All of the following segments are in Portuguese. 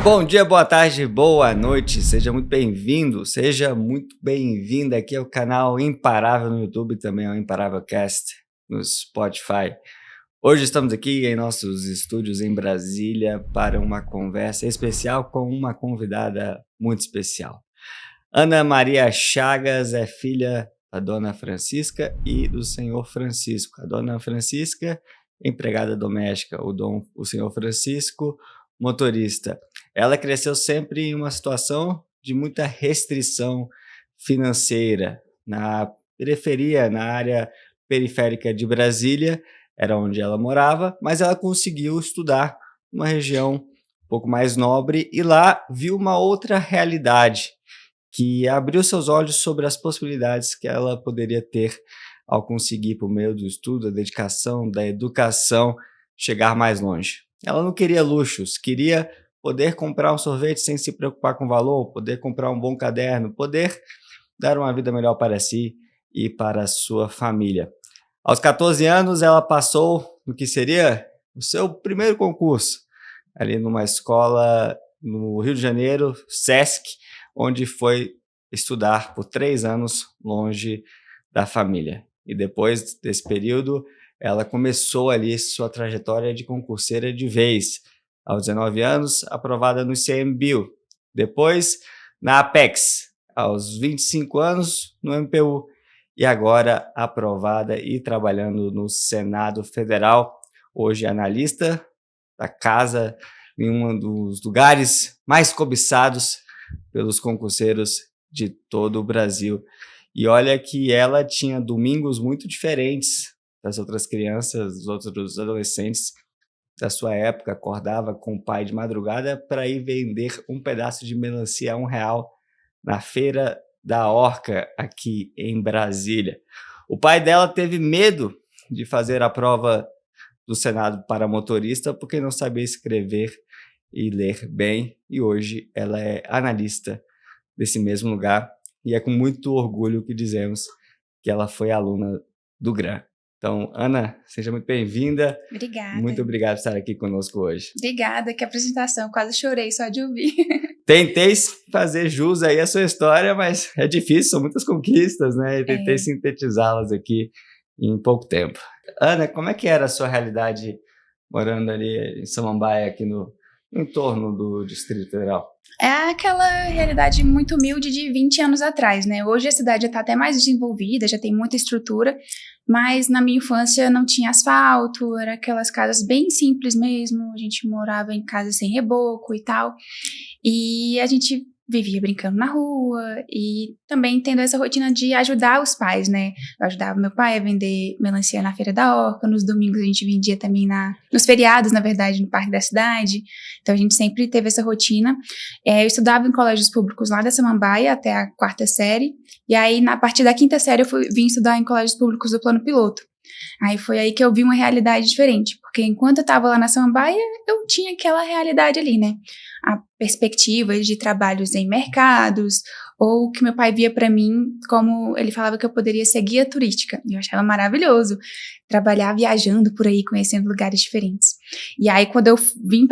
Bom dia, boa tarde, boa noite, seja muito bem-vindo, seja muito bem-vinda aqui ao canal Imparável no YouTube e também ao Imparável Cast no Spotify. Hoje estamos aqui em nossos estúdios em Brasília para uma conversa especial com uma convidada muito especial. Ana Maria Chagas é filha da Dona Francisca e do Senhor Francisco. A Dona Francisca, empregada doméstica, o Senhor Francisco, motorista. Ela cresceu sempre em uma situação de muita restrição financeira. Na periferia, na área periférica de Brasília, era onde ela morava, mas ela conseguiu estudar numa região um pouco mais nobre e lá viu uma outra realidade que abriu seus olhos sobre as possibilidades que ela poderia ter ao conseguir, por meio do estudo, da dedicação, da educação, chegar mais longe. Ela não queria luxos, queria poder comprar um sorvete sem se preocupar com o valor, poder comprar um bom caderno, poder dar uma vida melhor para si e para a sua família. Aos 14 anos, ela passou no que seria o seu primeiro concurso, ali numa escola no Rio de Janeiro, SESC, onde foi estudar por 3 anos longe da família. E depois desse período, ela começou ali sua trajetória de concurseira de vez. Aos 19 anos, aprovada no ICMBio. Depois, na Apex. Aos 25 anos, no MPU. E agora, aprovada e trabalhando no Senado Federal. Hoje, analista da casa, em um dos lugares mais cobiçados pelos concurseiros de todo o Brasil. E olha que ela tinha domingos muito diferentes das outras crianças, dos outros adolescentes da sua época. Acordava com o pai de madrugada para ir vender um pedaço de melancia a R$1 na Feira da Orca, aqui em Brasília. O pai dela teve medo de fazer a prova do Senado para motorista porque não sabia escrever e ler bem, e hoje ela é analista desse mesmo lugar, e é com muito orgulho que dizemos que ela foi aluna do GRAM. Então, Ana, seja muito bem-vinda. Obrigada. Muito obrigado por estar aqui conosco hoje. Obrigada, que apresentação, quase chorei só de ouvir. Tentei fazer jus aí à sua história, mas é difícil, são muitas conquistas, né? E tentei sintetizá-las aqui em pouco tempo. Ana, como é que era a sua realidade morando ali em Samambaia, aqui no entorno do Distrito Federal? É aquela realidade muito humilde de 20 anos atrás, né? Hoje a cidade já está até mais desenvolvida, já tem muita estrutura, mas na minha infância não tinha asfalto, era aquelas casas bem simples mesmo, a gente morava em casa sem reboco e tal, e a gente vivia brincando na rua e também tendo essa rotina de ajudar os pais, né? Eu ajudava meu pai a vender melancia na Feira da Orca, nos domingos a gente vendia também nos feriados, na verdade, no Parque da Cidade. Então a gente sempre teve essa rotina. Eu estudava em colégios públicos lá da Samambaia até a 4ª série, e aí a partir da 5ª série eu vim estudar em colégios públicos do Plano Piloto. Aí foi aí que eu vi uma realidade diferente, porque enquanto eu estava lá na Samambaia, eu tinha aquela realidade ali, né? A perspectiva de trabalhos em mercados, ou que meu pai via para mim como ele falava que eu poderia ser guia turística. E eu achava maravilhoso trabalhar viajando por aí, conhecendo lugares diferentes. E aí quando eu vim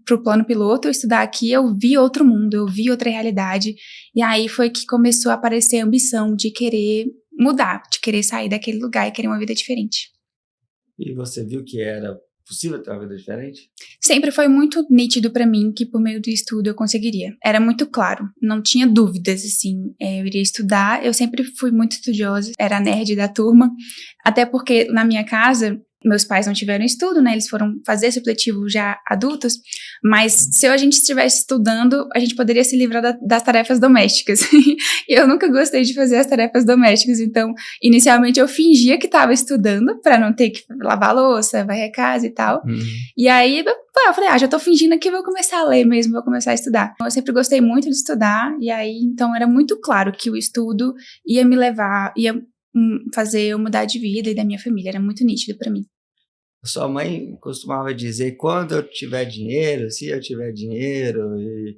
pro plano piloto, eu estudar aqui, eu vi outro mundo, eu vi outra realidade. E aí foi que começou a aparecer a ambição de querer mudar, de querer sair daquele lugar e querer uma vida diferente. E você viu que era possível ter uma vida diferente? Sempre foi muito nítido para mim que por meio do estudo eu conseguiria. Era muito claro, não tinha dúvidas, assim, eu iria estudar. Eu sempre fui muito estudiosa, era a nerd da turma, até porque na minha casa meus pais não tiveram estudo, né? Eles foram fazer supletivo já adultos, mas se a gente estivesse estudando, a gente poderia se livrar das tarefas domésticas. E eu nunca gostei de fazer as tarefas domésticas, então, inicialmente eu fingia que estava estudando, para não ter que lavar a louça, varrer a casa e tal. E aí, eu falei, já tô fingindo aqui, vou começar a ler mesmo, vou começar a estudar. Eu sempre gostei muito de estudar, e aí, então, era muito claro que o estudo ia me levar, ia fazer eu mudar de vida e da minha família, era muito nítido para mim. Sua mãe costumava dizer, quando eu tiver dinheiro, se eu tiver dinheiro, e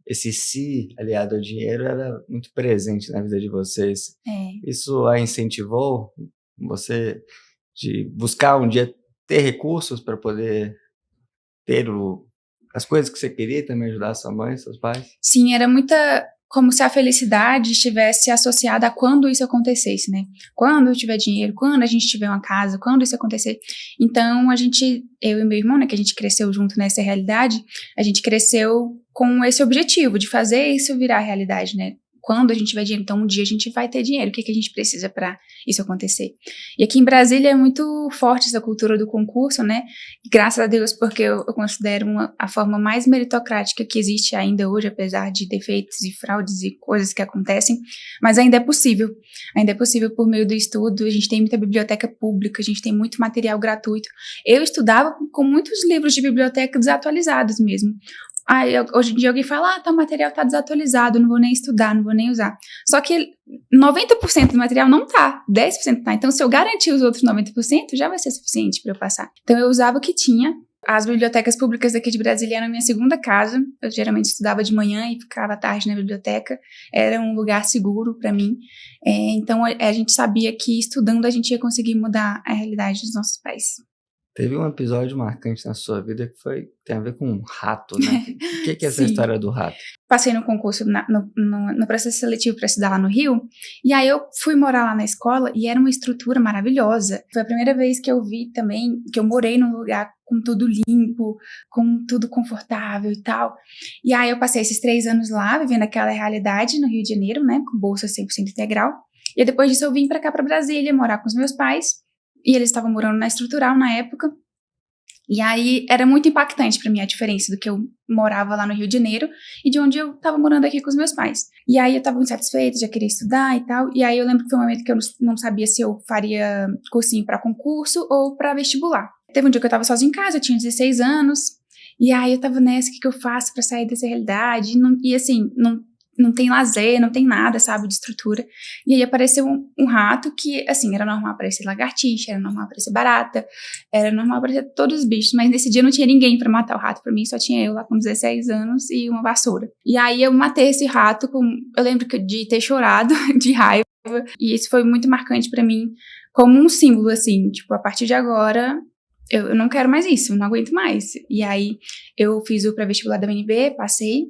esse se aliado ao dinheiro era muito presente na vida de vocês. Isso a incentivou você de buscar um dia ter recursos para poder ter as coisas que você queria também ajudar sua mãe, seus pais? Sim, era muita... como se a felicidade estivesse associada a quando isso acontecesse, né? Quando eu tiver dinheiro, quando a gente tiver uma casa, quando isso acontecer. Então, eu e meu irmão, né, que a gente cresceu junto nessa realidade, a gente cresceu com esse objetivo de fazer isso virar realidade, né? Quando a gente tiver dinheiro, então um dia a gente vai ter dinheiro. O que a gente precisa para isso acontecer? E aqui em Brasília é muito forte essa cultura do concurso, né? E graças a Deus, porque eu considero a forma mais meritocrática que existe ainda hoje, apesar de defeitos e fraudes e coisas que acontecem, mas ainda é possível. Ainda é possível por meio do estudo. A gente tem muita biblioteca pública, a gente tem muito material gratuito. Eu estudava com muitos livros de biblioteca desatualizados mesmo. Hoje em dia alguém fala, o material tá desatualizado, não vou nem estudar, não vou nem usar. Só que 90% do material não tá, 10% tá. Então, se eu garantir os outros 90%, já vai ser suficiente para eu passar. Então, eu usava o que tinha. As bibliotecas públicas daqui de Brasília eram a minha segunda casa. Eu geralmente estudava de manhã e ficava à tarde na biblioteca. Era um lugar seguro para mim. Então, a gente sabia que estudando a gente ia conseguir mudar a realidade dos nossos pais. Teve um episódio marcante na sua vida que tem a ver com um rato, né? O que é essa Sim. história do rato? Passei no concurso, no processo seletivo para estudar lá no Rio, e aí eu fui morar lá na escola e era uma estrutura maravilhosa. Foi a primeira vez que eu vi também, que eu morei num lugar com tudo limpo, com tudo confortável e tal. E aí eu passei esses 3 anos lá, vivendo aquela realidade no Rio de Janeiro, né, com bolsa 100% integral. E depois disso eu vim para cá, para Brasília, morar com os meus pais. E eles estavam morando na Estrutural na época. E aí era muito impactante para mim a diferença do que eu morava lá no Rio de Janeiro e de onde eu estava morando aqui com os meus pais. E aí eu estava insatisfeita, já queria estudar e tal. E aí eu lembro que foi um momento que eu não sabia se eu faria cursinho para concurso ou para vestibular. Teve um dia que eu estava sozinha em casa, eu tinha 16 anos. E aí eu estava nessa, o que eu faço para sair dessa realidade? E assim, não tem lazer, não tem nada, sabe, de estrutura. E aí apareceu um rato que, assim, era normal aparecer lagartixa, era normal aparecer barata, era normal aparecer todos os bichos, mas nesse dia não tinha ninguém pra matar o rato pra mim, só tinha eu lá com 16 anos e uma vassoura. E aí eu matei esse rato eu lembro de ter chorado de raiva, e isso foi muito marcante pra mim, como um símbolo, assim, tipo, a partir de agora... Eu não quero mais isso, eu não aguento mais. E aí eu fiz o pré-vestibular da UNB, passei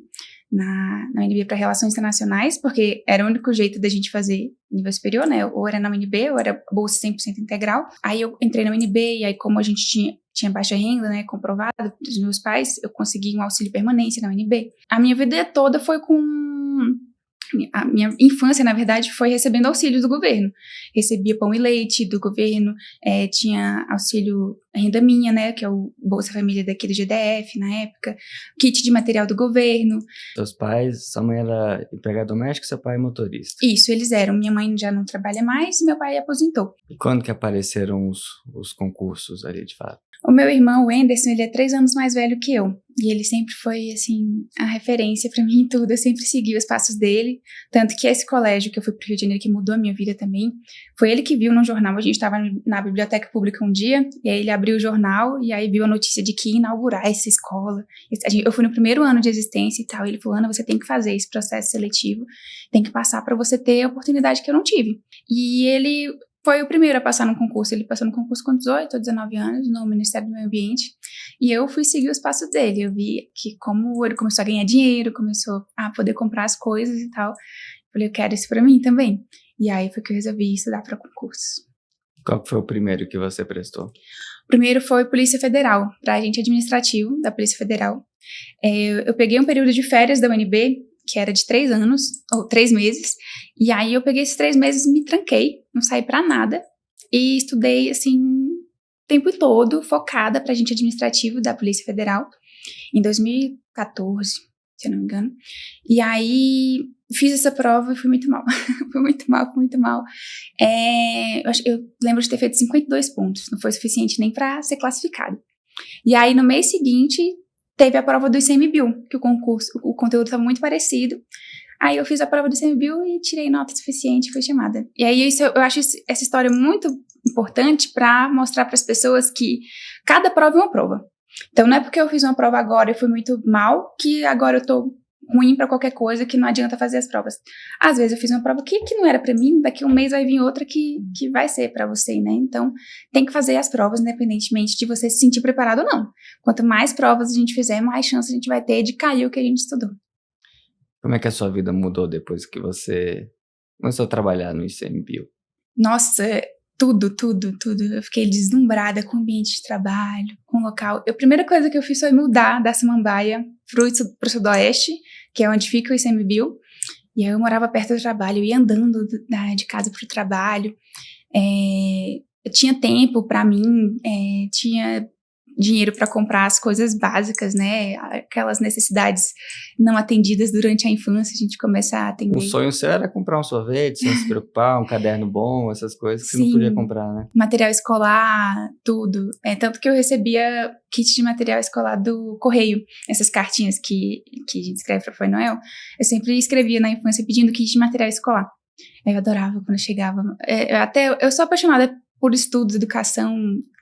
na UNB para Relações Internacionais, porque era o único jeito da gente fazer nível superior, né? Ou era na UNB, ou era bolsa 100% integral. Aí eu entrei na UNB, e aí como a gente tinha baixa renda, né, comprovado dos meus pais, eu consegui um auxílio permanência na UNB. A minha vida toda foi a minha infância, na verdade, foi recebendo auxílios do governo. Recebia pão e leite do governo, tinha auxílio renda minha, né, que é o Bolsa Família daqui do GDF, na época, kit de material do governo. Seus pais, sua mãe era empregada doméstica e seu pai motorista? Isso, eles eram. Minha mãe já não trabalha mais e meu pai aposentou. E quando que apareceram os concursos ali, de fato? O meu irmão, o Anderson, ele é 3 anos mais velho que eu. E ele sempre foi, assim, a referência pra mim em tudo. Eu sempre segui os passos dele. Tanto que esse colégio que eu fui pro Rio de Janeiro, que mudou a minha vida também, foi ele que viu no jornal. A gente tava na biblioteca pública um dia, e aí ele abriu o jornal, e aí viu a notícia de que ia inaugurar essa escola. Eu fui no primeiro ano de existência e tal. E ele falou, Ana, você tem que fazer esse processo seletivo. Tem que passar pra você ter a oportunidade que eu não tive. E ele... foi o primeiro a passar no concurso. Ele passou no concurso com 18 ou 19 anos no Ministério do Meio Ambiente. E eu fui seguir os passos dele. Eu vi que como ele começou a ganhar dinheiro, começou a poder comprar as coisas e tal. Falei, eu quero isso pra mim também. E aí foi que eu resolvi estudar para concurso. Qual foi o primeiro que você prestou? O primeiro foi Polícia Federal, para agente administrativo da Polícia Federal. Eu peguei um período de férias da UNB, que era de 3 anos, ou 3 meses, e aí eu peguei esses 3 meses e me tranquei, não saí pra nada, e estudei, assim, o tempo todo, focada pra agente administrativo da Polícia Federal, em 2014, se eu não me engano, e aí fiz essa prova e fui muito mal, fui muito mal, eu lembro de ter feito 52 pontos, não foi suficiente nem pra ser classificada, e aí no mês seguinte... teve a prova do ICMBio, que o conteúdo estava muito parecido. Aí eu fiz a prova do ICMBio e tirei nota suficiente e fui chamada. E aí eu acho essa história muito importante para mostrar para as pessoas que cada prova é uma prova. Então não é porque eu fiz uma prova agora e fui muito mal, que agora eu tô ruim para qualquer coisa que não adianta fazer as provas. Às vezes eu fiz uma prova que não era para mim, daqui a um mês vai vir outra que vai ser para você, né? Então, tem que fazer as provas independentemente de você se sentir preparado ou não. Quanto mais provas a gente fizer, mais chance a gente vai ter de cair o que a gente estudou. Como é que a sua vida mudou depois que você começou a trabalhar no ICMBio? Nossa, tudo. Eu fiquei deslumbrada com o ambiente de trabalho, com o local. A primeira coisa que eu fiz foi mudar da Samambaia pro sudoeste, que é onde fica o ICMBio. E aí eu morava perto do trabalho, eu ia andando de casa pro trabalho. Eu tinha tempo para mim, tinha dinheiro para comprar as coisas básicas, né? Aquelas necessidades não atendidas durante a infância, a gente começa a atender. O sonho seu era comprar um sorvete, sem se preocupar, um caderno bom, essas coisas que Sim, você não podia comprar, né? Material escolar, tudo. Tanto que eu recebia kit de material escolar do Correio, essas cartinhas que a gente escreve para Papai Noel. Eu sempre escrevia na infância pedindo kit de material escolar. Eu adorava quando chegava. Eu sou apaixonada por estudos, educação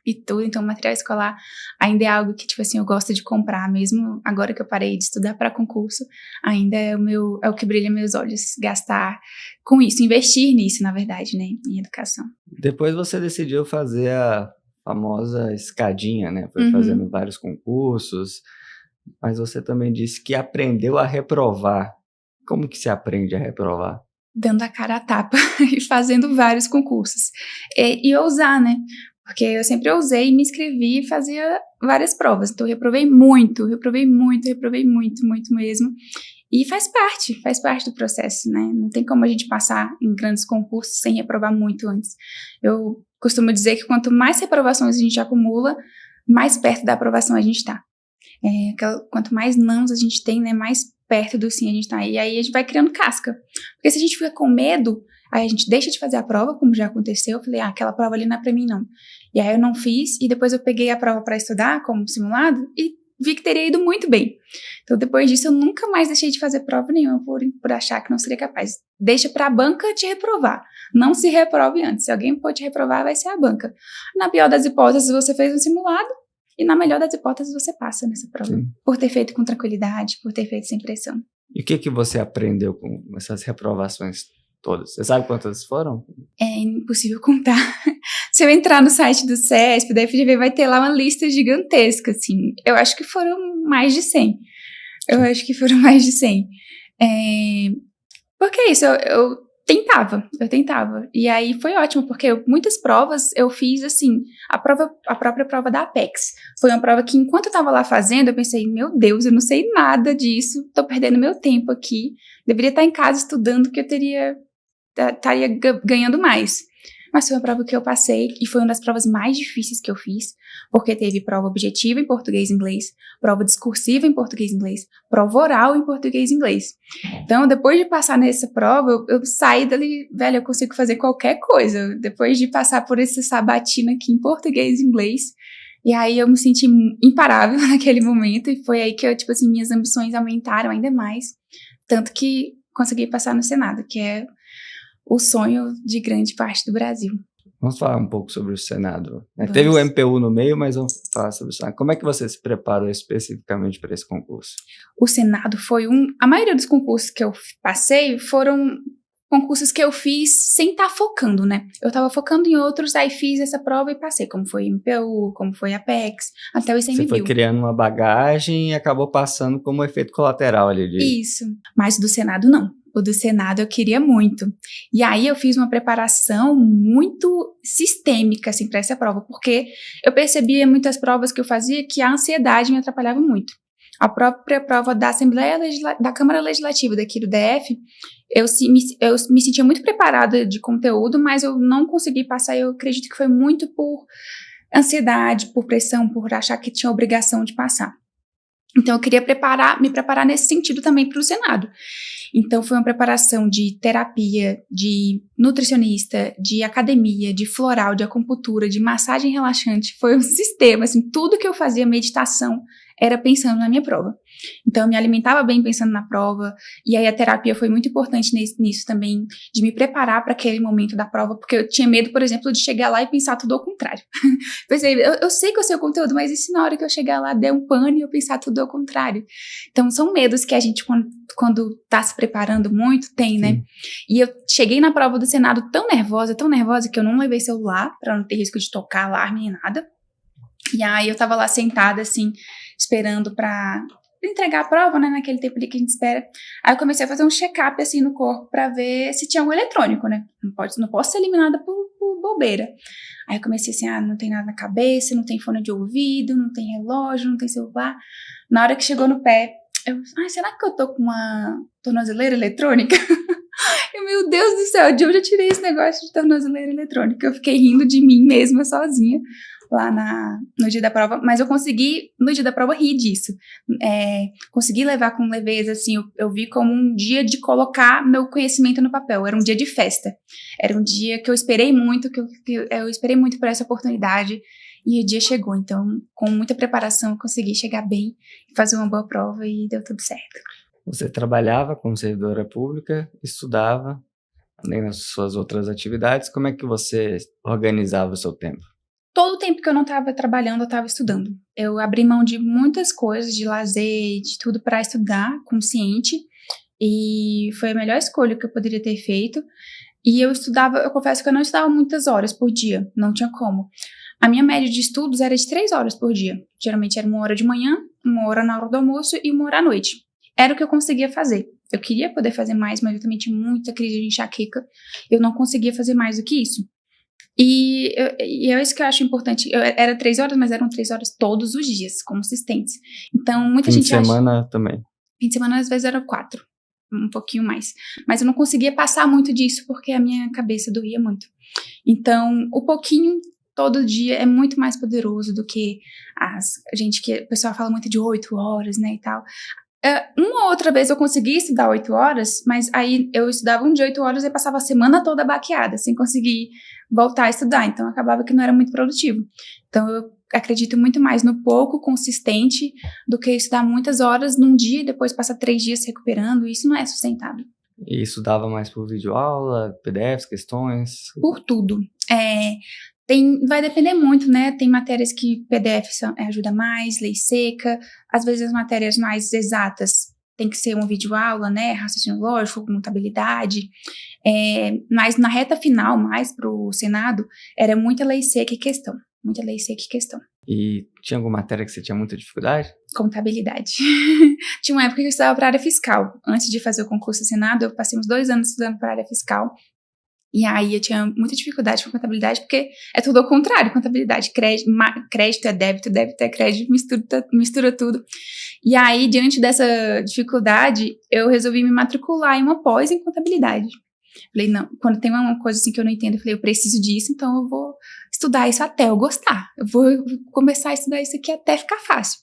e tudo, então material escolar ainda é algo que, tipo assim, eu gosto de comprar, mesmo agora que eu parei de estudar para concurso, ainda é o que brilha meus olhos, gastar com isso, investir nisso, na verdade, né, em educação. Depois você decidiu fazer a famosa escadinha, né, foi fazendo vários concursos, mas você também disse que aprendeu a reprovar. Como que se aprende a reprovar? Dando a cara a tapa e fazendo vários concursos. E ousar, né? Porque eu sempre ousei, me inscrevi e fazia várias provas. Então, eu reprovei muito mesmo. E faz parte do processo, né? Não tem como a gente passar em grandes concursos sem reprovar muito antes. Eu costumo dizer que quanto mais reprovações a gente acumula, mais perto da aprovação a gente tá. Quanto mais nãos a gente tem, né, mais perto do sim a gente tá. E aí a gente vai criando casca. Porque se a gente fica com medo, aí a gente deixa de fazer a prova, como já aconteceu. Eu falei, aquela prova ali não é pra mim, não. E aí eu não fiz, e depois eu peguei a prova pra estudar, como simulado, e vi que teria ido muito bem. Então, depois disso, eu nunca mais deixei de fazer prova nenhuma por achar que não seria capaz. Deixa pra banca te reprovar. Não se reprove antes. Se alguém pode te reprovar, vai ser a banca. Na pior das hipóteses, você fez um simulado, e na melhor das hipóteses, você passa nessa prova. Sim. Por ter feito com tranquilidade, por ter feito sem pressão. E o que você aprendeu com essas reprovações todas? Você sabe quantas foram? É impossível contar. Se eu entrar no site do CESP, da FGV, vai ter lá uma lista gigantesca, assim. Eu acho que foram mais de 100. Porque é isso, eu tentava. E aí foi ótimo, porque muitas provas eu fiz, assim, a própria prova da Apex. Foi uma prova que, enquanto eu tava lá fazendo, eu pensei, meu Deus, eu não sei nada disso, tô perdendo meu tempo aqui, deveria estar em casa estudando, que eu estaria ganhando mais. Mas foi uma prova que eu passei, e foi uma das provas mais difíceis que eu fiz, porque teve prova objetiva em português e inglês, prova discursiva em português e inglês, prova oral em português e inglês. Então, depois de passar nessa prova, eu saí dali, velho, eu consigo fazer qualquer coisa. Depois de passar por essa sabatina aqui em português e inglês, e aí eu me senti imparável naquele momento, e foi aí que eu, tipo assim, minhas ambições aumentaram ainda mais, tanto que consegui passar no Senado, que é o sonho de grande parte do Brasil. Vamos falar um pouco sobre o Senado. Teve o MPU no meio, mas vamos falar sobre o Senado. Como é que você se preparou especificamente para esse concurso? O Senado foi a maioria dos concursos que eu passei foram concursos que eu fiz sem estar focando, né? Eu estava focando em outros, aí fiz essa prova e passei, como foi MPU, como foi Apex, até o ICMBio. Você foi criando uma bagagem e acabou passando como efeito colateral ali. Isso, mas do Senado não. O do Senado eu queria muito. E aí eu fiz uma preparação muito sistêmica, assim, para essa prova, porque eu percebia em muitas provas que eu fazia que a ansiedade me atrapalhava muito. A própria prova da da Câmara Legislativa daqui do DF, eu me sentia muito preparada de conteúdo, mas eu não consegui passar. Eu acredito que foi muito por ansiedade, por pressão, por achar que tinha obrigação de passar. Então, eu queria me preparar nesse sentido também para o Senado. Então, foi uma preparação de terapia, de nutricionista, de academia, de floral, de acupuntura, de massagem relaxante. Foi um sistema, assim, tudo que eu fazia, meditação, era pensando na minha prova. Então, eu me alimentava bem pensando na prova, e aí a terapia foi muito importante nisso também, de me preparar para aquele momento da prova, porque eu tinha medo, por exemplo, de chegar lá e pensar tudo ao contrário. Pensei, eu sei que eu sei o conteúdo, mas e se na hora que eu chegar lá der um pane e eu pensar tudo ao contrário? Então, são medos que a gente, quando tá se preparando muito, tem, né? Sim. E eu cheguei na prova do Senado tão nervosa, que eu não levei celular, para não ter risco de tocar alarme nem nada. E aí eu tava lá sentada, assim, esperando pra entregar a prova, né, naquele tempo ali que a gente espera. Aí eu comecei a fazer um check-up, assim, no corpo pra ver se tinha algo eletrônico, né? Não posso ser eliminada por bobeira. Aí eu comecei assim, não tem nada na cabeça, não tem fone de ouvido, não tem relógio, não tem celular. Na hora que chegou no pé, será que eu tô com uma tornozeleira eletrônica? Meu Deus do céu, de onde eu tirei esse negócio de tornozeleira eletrônica? Eu fiquei rindo de mim mesma, sozinha, lá no dia da prova, mas eu consegui, no dia da prova, rir disso. Consegui levar com leveza, assim, eu vi como um dia de colocar meu conhecimento no papel, era um dia de festa. Era um dia que eu esperei muito, eu esperei muito por essa oportunidade, e o dia chegou. Então, com muita preparação, eu consegui chegar bem, fazer uma boa prova e deu tudo certo. Você trabalhava como servidora pública, estudava, além das suas outras atividades. Como é que você organizava o seu tempo? Todo o tempo que eu não estava trabalhando, eu estava estudando. Eu abri mão de muitas coisas, de lazer, de tudo para estudar, consciente. E foi a melhor escolha que eu poderia ter feito. E eu confesso que eu não estudava muitas horas por dia, não tinha como. A minha média de estudos era de 3 horas por dia. Geralmente era 1 hora de manhã, 1 hora na hora do almoço e 1 hora à noite. Era o que eu conseguia fazer. Eu queria poder fazer mais, mas eu também tinha muita crise de enxaqueca. Eu não conseguia fazer mais do que isso. E é isso que eu acho importante. Era 3 horas, mas eram 3 horas todos os dias, consistentes. Então, muita gente acha... Fim de semana também? Fim de semana, às vezes, era 4. Um pouquinho mais. Mas eu não conseguia passar muito disso, porque a minha cabeça doía muito. Então, o pouquinho todo dia é muito mais poderoso do que o pessoal fala muito de 8 horas, né, e tal. Uma ou outra vez eu consegui estudar 8 horas, mas aí eu estudava um dia 8 horas e passava a semana toda baqueada, sem conseguir voltar a estudar. Então, acabava que não era muito produtivo. Então, eu acredito muito mais no pouco consistente do que estudar muitas horas num dia e depois passar 3 dias se recuperando. Isso não é sustentável. E estudava mais por videoaula, PDFs, questões? Por tudo. Vai depender muito, né? Tem matérias que PDF ajuda mais, lei seca. Às vezes as matérias mais exatas tem que ser uma videoaula, né? Raciocínio lógico, contabilidade. Mas na reta final, mais pro Senado, era muita lei seca e questão. Muita lei seca e questão. E tinha alguma matéria que você tinha muita dificuldade? Contabilidade. Tinha uma época que eu estudava para a área fiscal. Antes de fazer o concurso do Senado, eu passei uns 2 anos estudando para a área fiscal. E aí eu tinha muita dificuldade com contabilidade, porque é tudo ao contrário, contabilidade, crédito é débito é crédito, mistura tudo. E aí, diante dessa dificuldade, eu resolvi me matricular em uma pós em contabilidade. Falei, não, quando tem uma coisa assim que eu não entendo, eu falei, eu preciso disso, então eu vou estudar isso até eu gostar. Eu vou começar a estudar isso aqui até ficar fácil.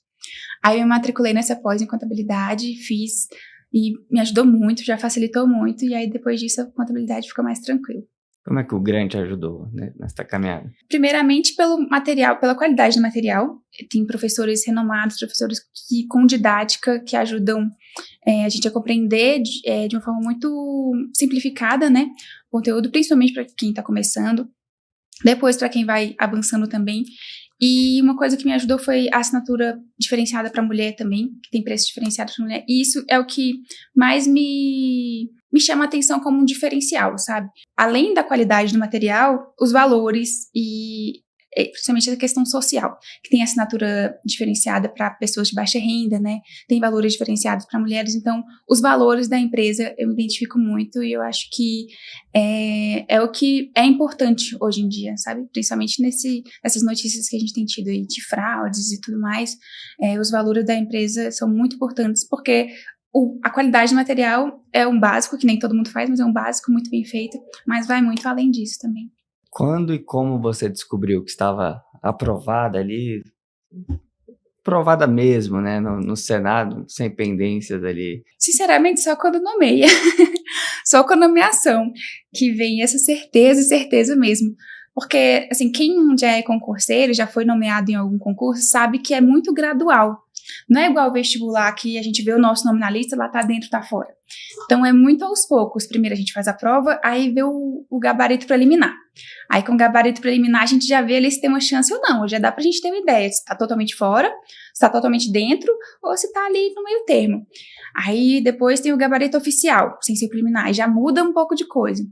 Aí eu me matriculei nessa pós em contabilidade, fiz... E me ajudou muito, já facilitou muito. E aí, depois disso, a contabilidade ficou mais tranquila. Como é que o Grant ajudou, né, nessa caminhada? Primeiramente, pelo material, pela qualidade do material. Tem professores renomados, professores com didática, que ajudam a gente a compreender de uma forma muito simplificada, né? O conteúdo, principalmente para quem está começando. Depois, para quem vai avançando também. E uma coisa que me ajudou foi a assinatura diferenciada para mulher também, que tem preço diferenciado para mulher. E isso é o que mais me chama a atenção como um diferencial, sabe? Além da qualidade do material, os valores e principalmente a questão social, que tem assinatura diferenciada para pessoas de baixa renda, né? Tem valores diferenciados para mulheres. Então, os valores da empresa eu me identifico muito e eu acho que é o que é importante hoje em dia, sabe? Principalmente nessas notícias que a gente tem tido aí de fraudes e tudo mais. Os valores da empresa são muito importantes porque a qualidade do material é um básico, que nem todo mundo faz, mas é um básico muito bem feito, mas vai muito além disso também. Quando e como você descobriu que estava aprovada ali, aprovada mesmo, né, no Senado, sem pendências ali? Sinceramente, só quando nomeia. Só com a nomeação que vem essa certeza mesmo. Porque, assim, quem já é concurseiro, já foi nomeado em algum concurso, sabe que é muito gradual. Não é igual ao vestibular que a gente vê o nosso nome na lista, lá tá dentro, tá fora. Então é muito aos poucos. Primeiro a gente faz a prova, aí vê o gabarito preliminar. Aí com o gabarito preliminar a gente já vê ali se tem uma chance ou não. Já dá pra gente ter uma ideia se tá totalmente fora, se tá totalmente dentro ou se tá ali no meio termo. Aí depois tem o gabarito oficial, sem ser preliminar, aí já muda um pouco de coisa.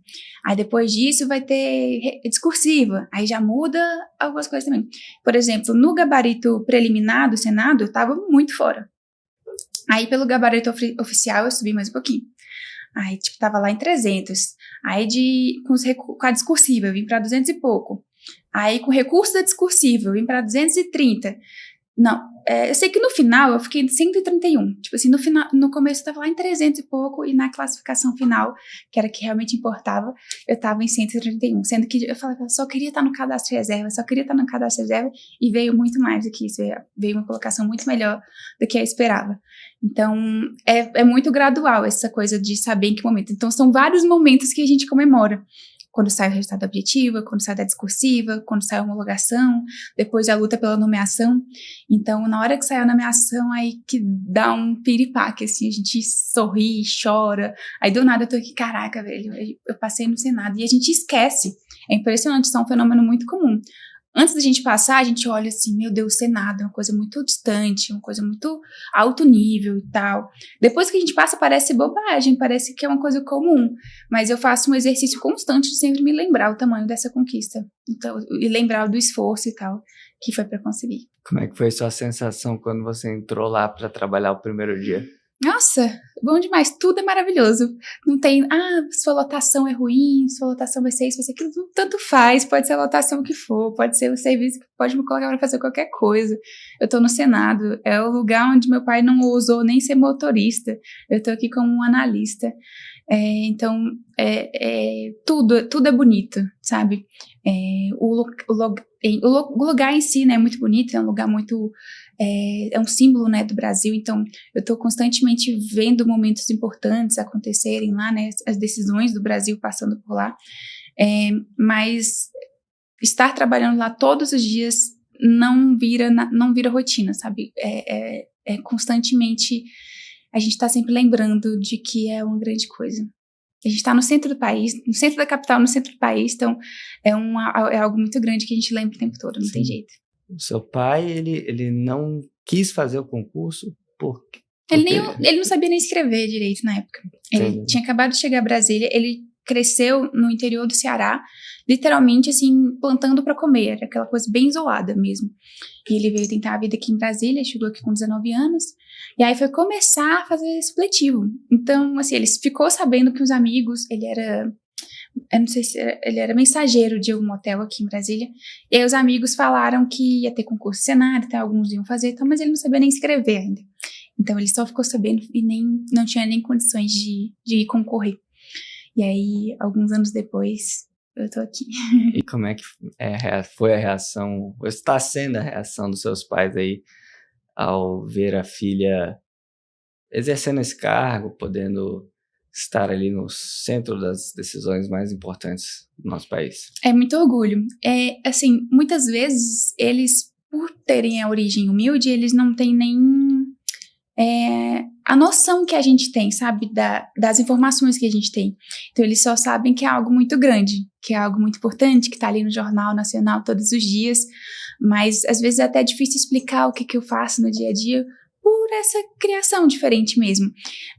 Aí depois disso vai ter discursiva, aí já muda algumas coisas também. Por exemplo, no gabarito preliminar do Senado eu tava muito fora. Aí pelo gabarito oficial eu subi mais um pouquinho. Aí tipo tava lá em 300. Aí com a discursiva eu vim pra 200 e pouco. Aí com o recurso da discursiva eu vim pra 230. Não, eu sei que no final eu fiquei em 131. Tipo assim, no final, no começo eu tava lá em 300 e pouco, e na classificação final, que era que realmente importava, eu tava em 131. Sendo que eu falava, eu só queria estar no cadastro reserva, e veio muito mais do que isso. Veio uma colocação muito melhor do que eu esperava. Então, é muito gradual essa coisa de saber em que momento. Então, são vários momentos que a gente comemora. Quando sai o resultado objetivo, quando sai da discursiva, quando sai a homologação, depois a luta pela nomeação. Então, na hora que sai a nomeação, aí que dá um piripaque, assim, a gente sorri, chora. Aí, do nada, eu tô aqui, caraca, velho, eu passei no Senado. E a gente esquece. É impressionante, isso é um fenômeno muito comum. Antes da gente passar, a gente olha assim, meu Deus, Senado é uma coisa muito distante, uma coisa muito alto nível e tal. Depois que a gente passa, parece bobagem, parece que é uma coisa comum. Mas eu faço um exercício constante de sempre me lembrar o tamanho dessa conquista. Então, e lembrar do esforço e tal, que foi para conseguir. Como é que foi a sua sensação quando você entrou lá para trabalhar o primeiro dia? Nossa, bom demais, tudo é maravilhoso. Não tem, sua lotação é ruim, sua lotação vai ser isso, vai ser aquilo, tanto faz, pode ser a lotação que for, pode ser o serviço que pode me colocar para fazer qualquer coisa. Eu tô no Senado, é o lugar onde meu pai não ousou nem ser motorista, eu tô aqui como um analista. Então, tudo é bonito, sabe? O lugar em si, né, é muito bonito, é um lugar muito... É um símbolo, né, do Brasil, então eu estou constantemente vendo momentos importantes acontecerem lá, né, as decisões do Brasil passando por lá, mas estar trabalhando lá todos os dias não vira rotina, sabe? Constantemente a gente está sempre lembrando de que é uma grande coisa. A gente está no centro do país, no centro da capital, no centro do país, então é algo muito grande que a gente lembra o tempo todo, não tem jeito. O seu pai, ele não quis fazer o concurso porque... Ele não sabia nem escrever direito na época. Ele tinha acabado de chegar a Brasília, ele cresceu no interior do Ceará, literalmente assim, plantando para comer, era aquela coisa bem isolada mesmo. E ele veio tentar a vida aqui em Brasília, chegou aqui com 19 anos, e aí foi começar a fazer supletivo. Então, assim, ele ficou sabendo que os amigos, eu não sei se ele era mensageiro de um hotel aqui em Brasília, e aí os amigos falaram que ia ter concurso Senado, então alguns iam fazer, então, mas ele não sabia nem escrever ainda. Então ele só ficou sabendo e não tinha nem condições de ir concorrer. E aí, alguns anos depois, eu tô aqui. E como é que foi a reação, ou está sendo a reação dos seus pais aí, ao ver a filha exercendo esse cargo, podendo estar ali no centro das decisões mais importantes do nosso país? É muito orgulho. Assim, muitas vezes, eles, por terem a origem humilde, eles não têm nem a noção que a gente tem, sabe? Das informações que a gente tem. Então, eles só sabem que é algo muito grande, que é algo muito importante, que tá ali no Jornal Nacional todos os dias, mas às vezes é até difícil explicar o que eu faço no dia a dia, por essa criação diferente mesmo.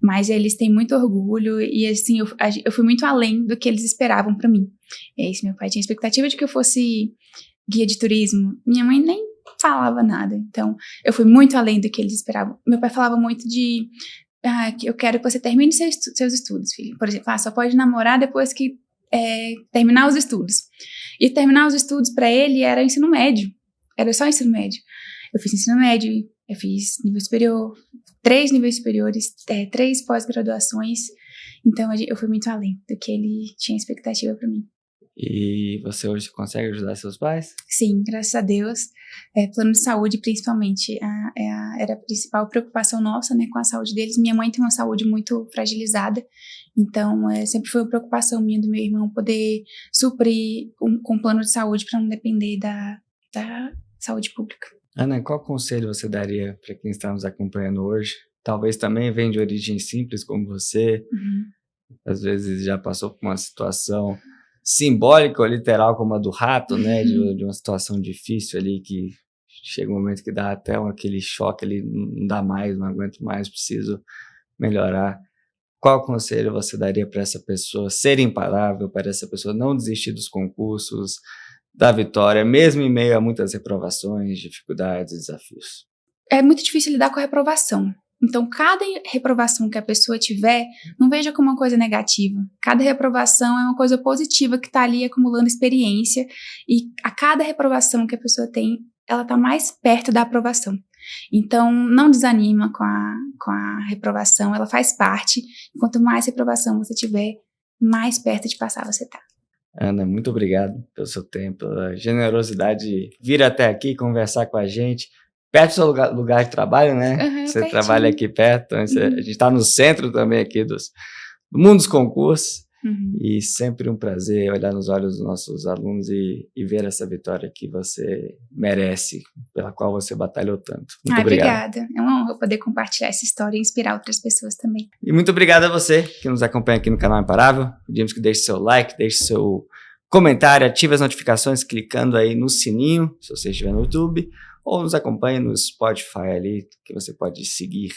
Mas eles têm muito orgulho e, assim, eu fui muito além do que eles esperavam pra mim. Meu pai tinha expectativa de que eu fosse guia de turismo. Minha mãe nem falava nada. Então, eu fui muito além do que eles esperavam. Meu pai falava muito de... eu quero que você termine seus estudos, filho. Por exemplo, só pode namorar depois que terminar os estudos. E terminar os estudos pra ele era ensino médio. Era só ensino médio. Eu fiz ensino médio, eu fiz nível superior, 3 níveis superiores, 3 pós-graduações. Então, eu fui muito além do que ele tinha expectativa pra mim. E você hoje consegue ajudar seus pais? Sim, graças a Deus. Plano de saúde, principalmente, era a principal preocupação nossa, né, com a saúde deles. Minha mãe tem uma saúde muito fragilizada, então sempre foi uma preocupação minha do meu irmão poder suprir com plano de saúde para não depender da saúde pública. Ana, qual conselho você daria para quem está nos acompanhando hoje? Talvez também venha de origem simples como você, às vezes já passou por uma situação simbólica ou literal como a do rato, né? De uma situação difícil ali que chega um momento que dá até aquele choque ali, não dá mais, não aguento mais, preciso melhorar. Qual conselho você daria para essa pessoa ser imparável, para essa pessoa não desistir dos concursos, da vitória, mesmo em meio a muitas reprovações, dificuldades e desafios? É muito difícil lidar com a reprovação. Então, cada reprovação que a pessoa tiver, não veja como uma coisa negativa. Cada reprovação é uma coisa positiva que está ali acumulando experiência, e a cada reprovação que a pessoa tem, ela está mais perto da aprovação. Então, não desanima com a reprovação, ela faz parte. Quanto mais reprovação você tiver, mais perto de passar você está. Ana, muito obrigado pelo seu tempo, pela generosidade de vir até aqui conversar com a gente. Perto do seu lugar de trabalho, né? Você pertinho. trabalha aqui perto, a gente está no centro também aqui do mundo dos concursos. E sempre um prazer olhar nos olhos dos nossos alunos e ver essa vitória que você merece, pela qual você batalhou tanto. Muito obrigado. Obrigada. É uma honra poder compartilhar essa história e inspirar outras pessoas também. E muito obrigado a você que nos acompanha aqui no canal Imparável. Pedimos que deixe seu like, deixe seu comentário, ative as notificações clicando aí no sininho, se você estiver no YouTube, ou nos acompanhe no Spotify ali, que você pode seguir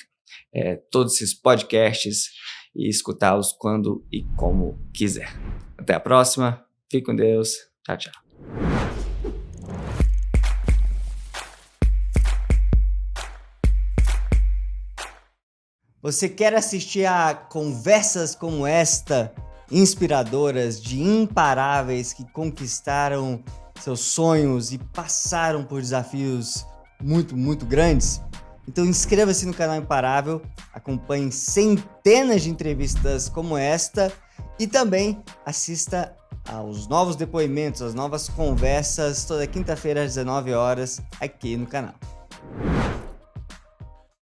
todos esses podcasts e escutá-los quando e como quiser. Até a próxima. Fique com Deus. Tchau, tchau. Você quer assistir a conversas como esta, inspiradoras, de imparáveis que conquistaram seus sonhos e passaram por desafios muito, muito grandes? Então inscreva-se no canal Imparável, acompanhe centenas de entrevistas como esta e também assista aos novos depoimentos, às novas conversas, toda quinta-feira às 19 horas aqui no canal.